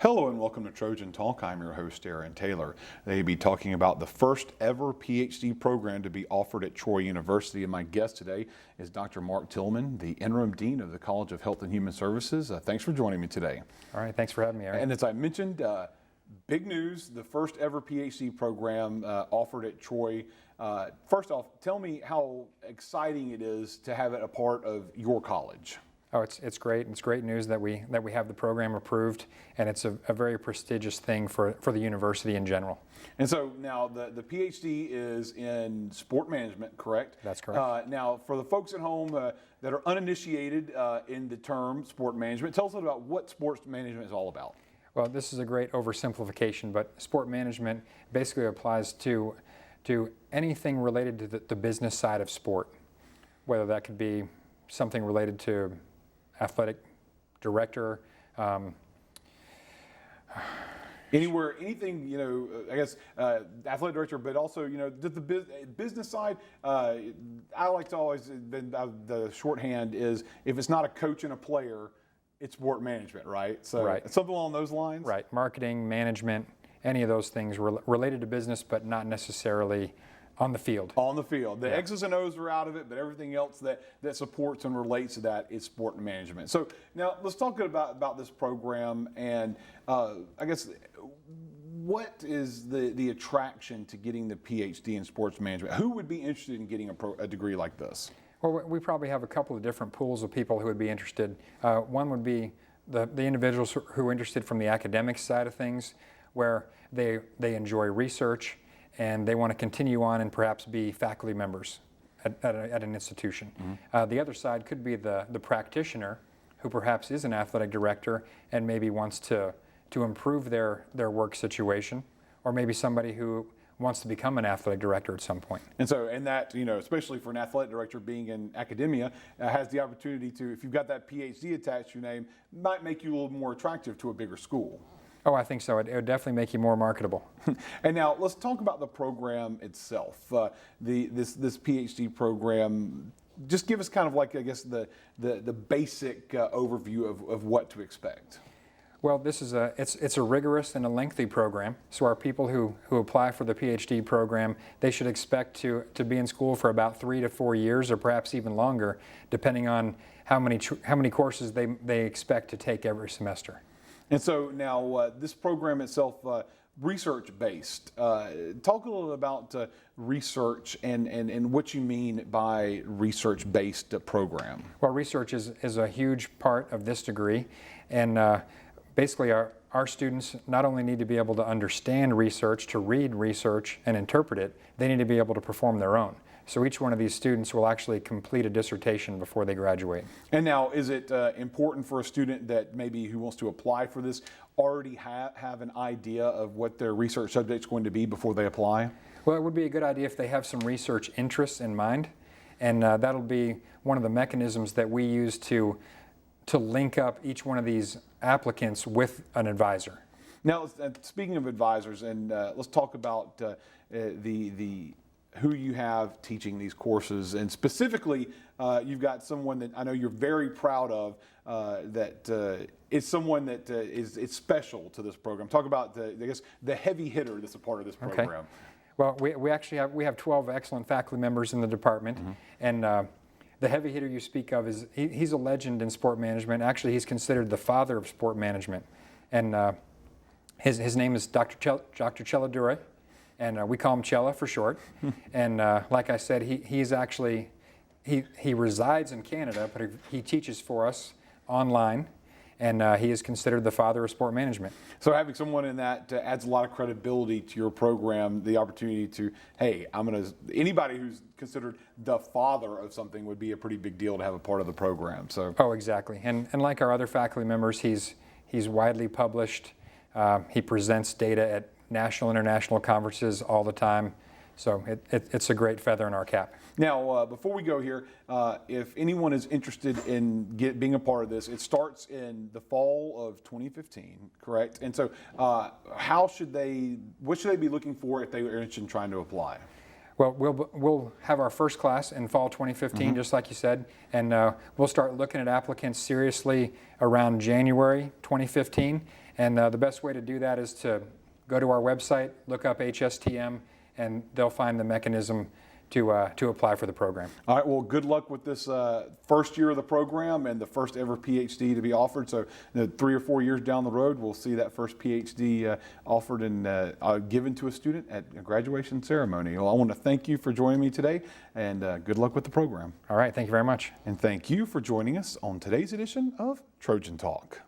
Hello and welcome to Trojan Talk. I'm your host, Aaron Taylor. They'll be talking about the first ever Ph.D. program to be offered at Troy University. And my guest today is Dr. Mark Tillman, the Interim Dean of the College of Health and Human Services. Thanks for joining me today. All right, thanks for having me, Aaron. And as I mentioned, big news, the first ever Ph.D. program offered at Troy. First off, tell me how exciting it is to have it a part of your college. Oh, it's great. It's great news that we have the program approved, and it's a very prestigious thing for the university in general. And so now the PhD is in sport management, correct? That's correct. Now, for the folks at home that are uninitiated in the term sport management, tell us about what sports management is all about. Well, this is a great oversimplification, but sport management basically applies to anything related to the business side of sport, whether that could be something related to athletic director, anything, I guess, athletic director, but also, the business side. I like to always, the shorthand is, if it's not a coach and a player, it's sport management, right? So right. Something along those lines? Right, marketing, management, any of those things related to business, but not necessarily on the field. On the field. The yeah. X's and O's are out of it, but everything else that supports and relates to that is sport and management. So now let's talk about this program, and I guess what is the attraction to getting the PhD in sports management? Who would be interested in getting a degree like this? Well, we probably have a couple of different pools of people who would be interested. One would be the individuals who are interested from the academic side of things, where they enjoy research and they want to continue on and perhaps be faculty members at an institution. Mm-hmm. The other side could be the practitioner who perhaps is an athletic director and maybe wants to improve their work situation, or maybe somebody who wants to become an athletic director at some point. And so, that, especially for an athletic director being in academia, has the opportunity to, if you've got that PhD attached to your name, might make you a little more attractive to a bigger school. Oh, I think so. It would definitely make you more marketable. And now let's talk about the program itself. This PhD program. Just give us kind of like, I guess, the basic overview of what to expect. Well, this is it's a rigorous and a lengthy program. So our people who apply for the PhD program, they should expect to be in school for about 3 to 4 years, or perhaps even longer, depending on how many courses they expect to take every semester. And so now this program itself, research-based. Talk a little about research and what you mean by research-based program. Well, research is a huge part of this degree, and basically our students not only need to be able to understand research, to read research and interpret it, they need to be able to perform their own. So each one of these students will actually complete a dissertation before they graduate. And now, is it important for a student that maybe who wants to apply for this already have an idea of what their research subject is going to be before they apply? Well, it would be a good idea if they have some research interests in mind, and that'll be one of the mechanisms that we use to link up each one of these applicants with an advisor. Now, speaking of advisors, and let's talk about who you have teaching these courses, and specifically, you've got someone that I know you're very proud of. That is someone that is special to this program. Talk about the heavy hitter that's a part of this program. Okay. Well, we have 12 excellent faculty members in the department, mm-hmm. and the heavy hitter you speak of he's a legend in sport management. Actually, he's considered the father of sport management, and his name is Dr. Celladure. And we call him Cella for short. And like I said, he resides in Canada, but he teaches for us online, and he is considered the father of sport management. So having someone in that adds a lot of credibility to your program, the opportunity to, hey, anybody who's considered the father of something would be a pretty big deal to have a part of the program. So. Oh, exactly. And like our other faculty members, he's widely published. He presents data at national, international conferences all the time. So it's a great feather in our cap. Now, before we go here, if anyone is interested in being a part of this, it starts in the fall of 2015, correct? And so what should they be looking for if they are interested in trying to apply? Well, we'll have our first class in fall 2015, just like you said, and we'll start looking at applicants seriously around January 2015, And the best way to do that is to go to our website, look up HSTM, and they'll find the mechanism to apply for the program. All right, well, good luck with this first year of the program and the first ever PhD to be offered. So 3 or 4 years down the road, we'll see that first PhD offered and given to a student at a graduation ceremony. Well, I want to thank you for joining me today, and good luck with the program. All right, thank you very much. And thank you for joining us on today's edition of Trojan Talk.